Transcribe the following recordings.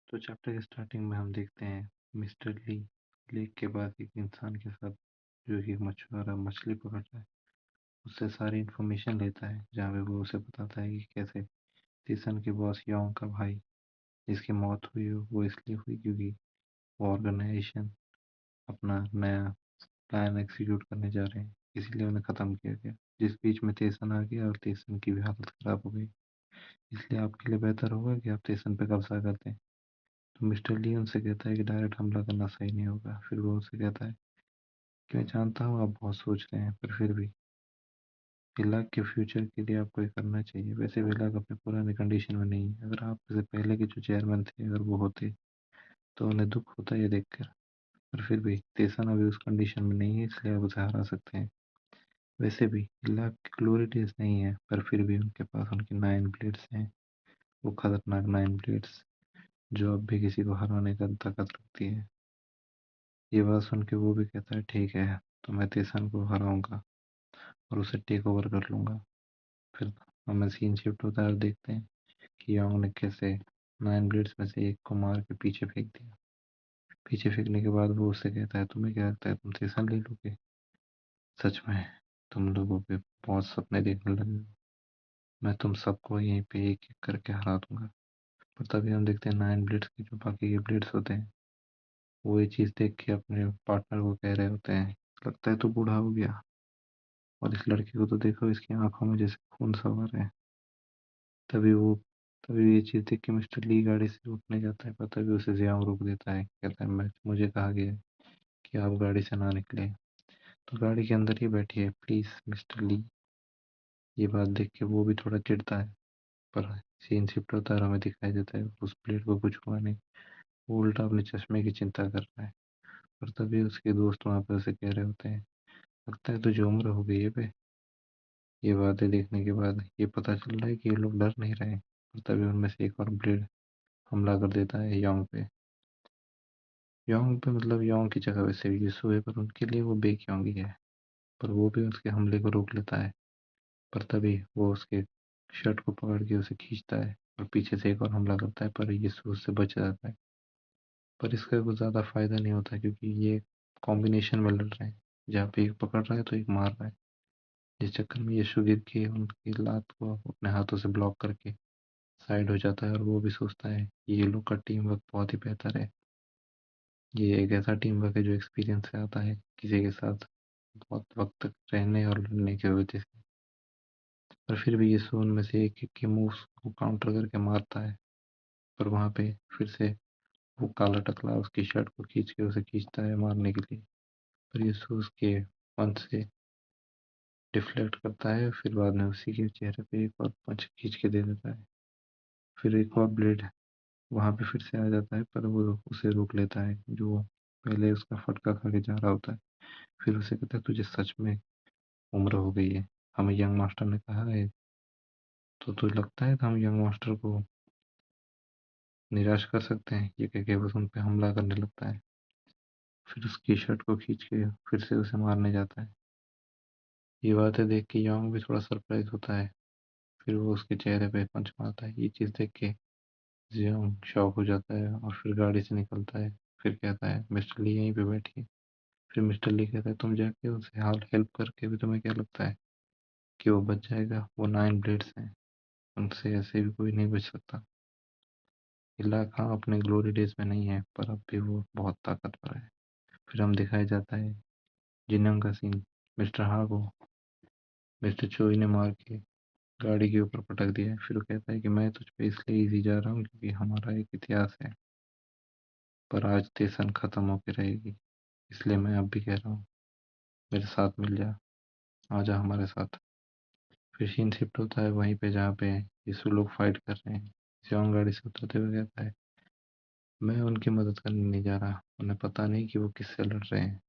तो चैप्टर के स्टार्टिंग में हम देखते हैं मिस्टर ली लेक के पास एक इंसान के साथ, जो कि एक मछुआरा मछली पकड़ रहा है। उससे सारी इन्फॉर्मेशन लेता है, जहाँ पे वो उसे बताता है कि कैसे स्टेशन के बॉस योंग का भाई, जिसकी मौत हुई हो, वो इसलिए हुई क्योंकि वो ऑर्गेनाइजेशन अपना नया प्लान एग्जीक्यूट करने जा रहे हैं, इसीलिए उन्हें ख़त्म किया गया। जिस बीच में तेसन आ गया और तेसन की भी हालत ख़राब हो गई। इसलिए आपके लिए बेहतर होगा कि आप तेसन पे कब्जा कर दें। तो मिस्टर ली उनसे कहता है कि डायरेक्ट हमला करना सही नहीं होगा। फिर वो उनसे कहता है कि मैं जानता हूँ आप बहुत सोच रहे हैं, पर फिर भी इलाक के फ्यूचर के लिए आपको ये करना चाहिए। वैसे भी इलाक अपने पुराने कंडीशन में नहीं है। अगर आप से पहले के जो चेयरमैन थे, अगर वो होते तो उन्हें दुख होता ये देखकर। पर फिर भी तेसन अभी उस कंडीशन में नहीं है, इसलिए आप उसे हरा सकते हैं। वैसे भी इलाक की ग्लोरी डेज नहीं है, पर फिर भी उनके पास उनकी 9 ब्लेड्स हैं। वो खतरनाक 9 ब्लेड्स जो अब भी किसी को हराने का ताकत रखती है। ये बात सुन के वो भी कहता है ठीक है, तो मैं तेसन को हराऊंगा और उसे टेक ओवर कर लूंगा। फिर हमें सीन शिफ्ट होता है और देखते हैं कि योंग ने कैसे 9 ब्लेड्स में से एक को मार के पीछे फेंक दिया। पीछे फेंकने के बाद वो उससे कहता है तुम्हें क्या लगता है तुम तेसन ले लोगे? सच में तुम लोगों के बहुत सपने देखने लगे हो। मैं तुम सबको यहीं पे एक एक करके हरा दूंगा। पर तभी हम देखते हैं 9 ब्लेड्स के जो बाकी के ब्लेड्स होते हैं, वो ये चीज़ देख के अपने पार्टनर को कह रहे होते हैं लगता है तू बूढ़ा हो गया। और इस लड़के को तो देखो, इसकी आंखों में जैसे खून सवार है। तभी वो तभी ये चीज़ देख के मिस्टर ली गाड़ी से उठने जाता है, पर तभी उसे जियांग रोक देता है। कहता है मैं मुझे कहा गया है कि आप गाड़ी से ना निकले, तो गाड़ी के अंदर ही बैठिए प्लीज मिस्टर ली। ये बात देख के वो भी थोड़ा चिढ़ता है। पर सीन शिफ्ट होता है और हमें दिखाई देता है उस प्लेट को कुछ हुआ नहीं। वो उल्टा अपने चश्मे की चिंता कर रहा है। पर तभी उसके दोस्त वहां पर उसे कह रहे होते हैं लगता है तुझे उम्र हो गई है बे। ये बातें देखने के बाद ये पता चल रहा है कि ये लोग डर नहीं रहे। और तभी उनमें से एक और ब्लेड हमला कर देता है योंग पे। योंग पे मतलब योंग की जगह वैसे भी यीशु है, पर उनके लिए वो बेक योंग ही है। पर वो भी उसके हमले को रोक लेता है। पर तभी वो उसके शर्ट को पकड़ के उसे खींचता है और पीछे से एक और हमला करता है, पर यीशु उससे बच जाता है। पर इसका कुछ ज़्यादा फायदा नहीं होता क्योंकि ये कॉम्बिनेशन में लड़ रहे हैं, जहाँ पे एक पकड़ रहा है तो एक मार रहा है। जिस चक्कर में यीशु गिर के उनकी लात को अपने हाथों से ब्लॉक करके साइड हो जाता है। और वो भी सोचता है कि ये लोग का टीम वर्क बहुत ही बेहतर है। ये एक ऐसा टीम वर्क है जो एक्सपीरियंस से आता है किसी के साथ बहुत वक्त तक रहने और लड़ने की वजह से। पर फिर भी यीशु उनमें से एक एक के मूव्स को काउंटर करके मारता है। पर वहाँ पे फिर से वो काला टकला उसकी शर्ट को खींच के उसे खींचता है मारने के लिए। पर यीशु उसके पंच से डिफ्लेक्ट करता है, फिर बाद में उसी के चेहरे पे एक और पंच खींच के दे देता है। फिर एक और ब्लेड वहां पे फिर से आ जाता है, पर वो उसे रोक लेता है जो पहले उसका फटका खा के जा रहा होता है। फिर उसे कहता है तुझे सच में उम्र हो गई है, हमें यंग मास्टर ने कहा है। तो तुझे लगता है कि हम यंग मास्टर को निराश कर सकते हैं? ये कह के बस उन पे हमला करने लगता है। फिर उसकी शर्ट को खींच के फिर से उसे मारने जाता है। ये बातें देख के योंग भी थोड़ा सरप्राइज होता है। फिर वो उसके चेहरे पे पंच मारता है। ये चीज़ देख के जियोंग शॉक हो जाता है और फिर गाड़ी से निकलता है। फिर कहता है मिस्टर ली यहीं पे बैठिए। फिर मिस्टर ली कहता है तुम जाके उसे हाल हेल्प करके भी तुम्हें क्या लगता है कि वो बच जाएगा? वो 9 ब्लेड्स हैं, उनसे ऐसे भी कोई नहीं बच सकता। इलाका अपने ग्लोरी डेज में नहीं है, पर अब भी वो बहुत ताकतवर है। फिर हम दिखाया जाता है जिनंग का सीन। मिस्टर हा को मिस्टर चोई ने मार के गाड़ी के ऊपर पटक दिया है। फिर वो कहता है कि मैं तुझ पे इसलिए इजी जा रहा हूँ क्योंकि हमारा एक इतिहास है, पर आज तेसन खत्म होके रहेगी। इसलिए मैं अब भी कह रहा हूँ मेरे साथ मिल जा, आजा हमारे साथ। फिर सीन शिफ्ट होता है वहीं पे जहाँ पे यीशु लोग फाइट कर रहे हैं। जियोंग गाड़ी से उतरते हुए कहता है मैं उनकी मदद करने नहीं जा रहा, उन्हें पता नहीं कि वो किससे लड़ रहे हैं,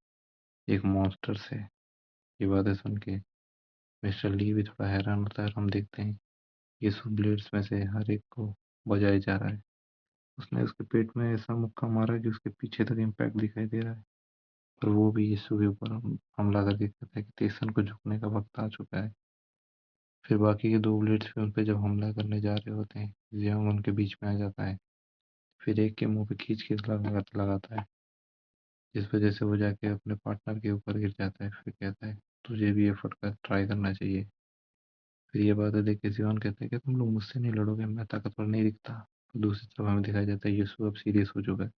एक मॉन्स्टर से। ये बातें सुन के मिस्टर ली भी थोड़ा हैरान होता है और हम देखते हैं यीशु ब्लेड्स में से हर एक को बजाए जा रहा है। उसने उसके पेट में ऐसा मुक्का मारा कि उसके पीछे तक इम्पैक्ट दिखाई दे रहा है। पर वो भी यीशु के ऊपर हमला करके कहता है कि तेसन को झुकने का वक्त आ चुका है। फिर बाकी के 2 ब्लेड्स भी उन पे जब हमला करने जा रहे होते हैं, जियोंग उनके बीच में आ जाता है। फिर एक के मुंह पे खींच के लगाता है, जिस वजह से वो जाके अपने पार्टनर के ऊपर गिर जाता है। फिर कहता है तुझे भी ये फटका ट्राई करना चाहिए। फिर ये बातें देख के जियोन कहते हैं कि तुम लोग मुझसे नहीं लड़ोगे, मैं ताकतवर नहीं दिखता। तो दूसरी तरफ हमें दिखाया जाता है यीशु अब सीरियस हो चुका है।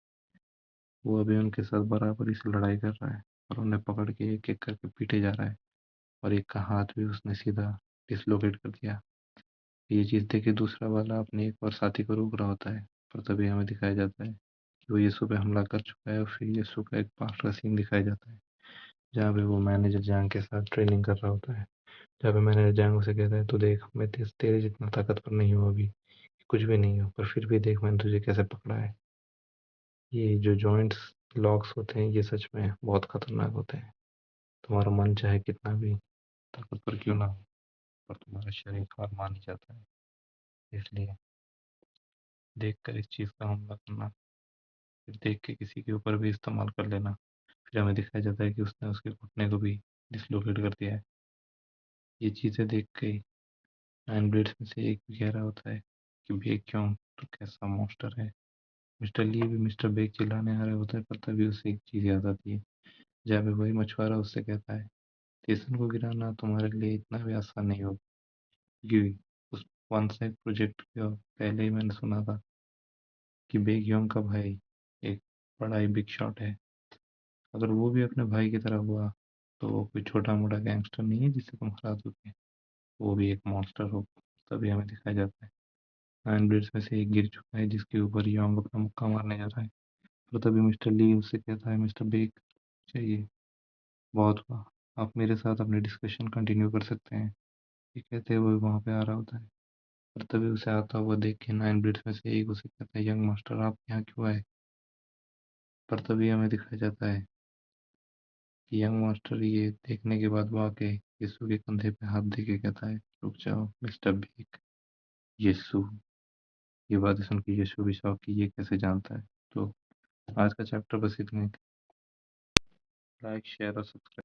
वो अभी उनके साथ बराबरी से लड़ाई कर रहा है और उन्हें पकड़ के एक एक करके पीटे जा रहा है, और एक का हाथ भी उसने सीधा डिसलोकेट कर दिया। ये चीज़ देख के दूसरा वाला अपने एक और साथी को रोक रहा होता है, पर तभी हमें दिखाया जाता है कि वो यीशु पे हमला कर चुका है। और फिर यीशु का एक पास्ट का सीन दिखाया जाता है, जहाँ पे वो मैनेजर जैंग के साथ ट्रेनिंग कर रहा होता है। जहाँ पे मैनेजर जैंग उसे कहता है, तू देख मैं तेरे जितना ताकतवर नहीं हूँ अभी, कुछ भी नहीं हूँ, पर फिर भी देख मैंने तुझे कैसे पकड़ा है। ये जो जॉइंट्स लॉक्स होते हैं ये सच में बहुत खतरनाक होते हैं। तुम्हारा मन चाहे कितना भी ताकतवर क्यों ना हो, पर तुम्हारा शरीर हार मान ही जाता है। इसलिए देख कर इस चीज़ का हमला करना, फिर देख के किसी के ऊपर भी इस्तेमाल कर लेना। फिर हमें दिखाया जाता है कि उसने उसके घुटने को भी डिसलोकेट कर दिया है। ये चीज़ें देख के नाइन ब्लेड्स में से एक भी कह रहा होता है कि बेग क्यों, तो कैसा मॉन्स्टर है। मिस्टर ली भी मिस्टर बेग चिल्लाने आ रहे होते हैं, पर तभी उसे एक चीज़ याद आती है, जहाँ पे वही मछुआरा उससे कहता है स्टेशन को गिराना तुम्हारे लिए इतना भी आसान नहीं होगा, क्योंकि उस वन साइड प्रोजेक्ट के पहले ही मैंने सुना था कि बेग योंग का भाई एक बड़ा ही बिग शॉट है। अगर वो भी अपने भाई की तरह हुआ तो वो कोई छोटा मोटा गैंगस्टर नहीं है जिसे तुम हरा दोगे, वो भी एक मॉन्स्टर हो। तभी हमें दिखाया जाता है नाइन ब्लेड्स में से एक गिर चुका है, जिसके ऊपर योंग अपना मुक्का मारने जा रहा है। तो तभी मिस्टर ली उससे कहता है मिस्टर बेग चाहिए, बहुत हुआ, आप मेरे साथ अपनी डिस्कशन कंटिन्यू कर सकते हैं। ये कहते हुए वहाँ पे आ रहा होता है, पर तभी उसे आता हुआ देख के नाइन ब्लेड्स में से एक उसे कहता है यंग मास्टर आप यहाँ क्यों आए। पर तभी हमें दिखाया जाता है कि यंग मास्टर ये देखने के बाद वो आके यीशु के कंधे पे हाथ दे के कहता है रुक जाओ मिस्टर बिग। यीशु, ये बात सुन के यीशु भी शौक कि ये कैसे जानता है। तो आज का चैप्टर बस इतने। लाइक शेयर और सब्सक्राइब।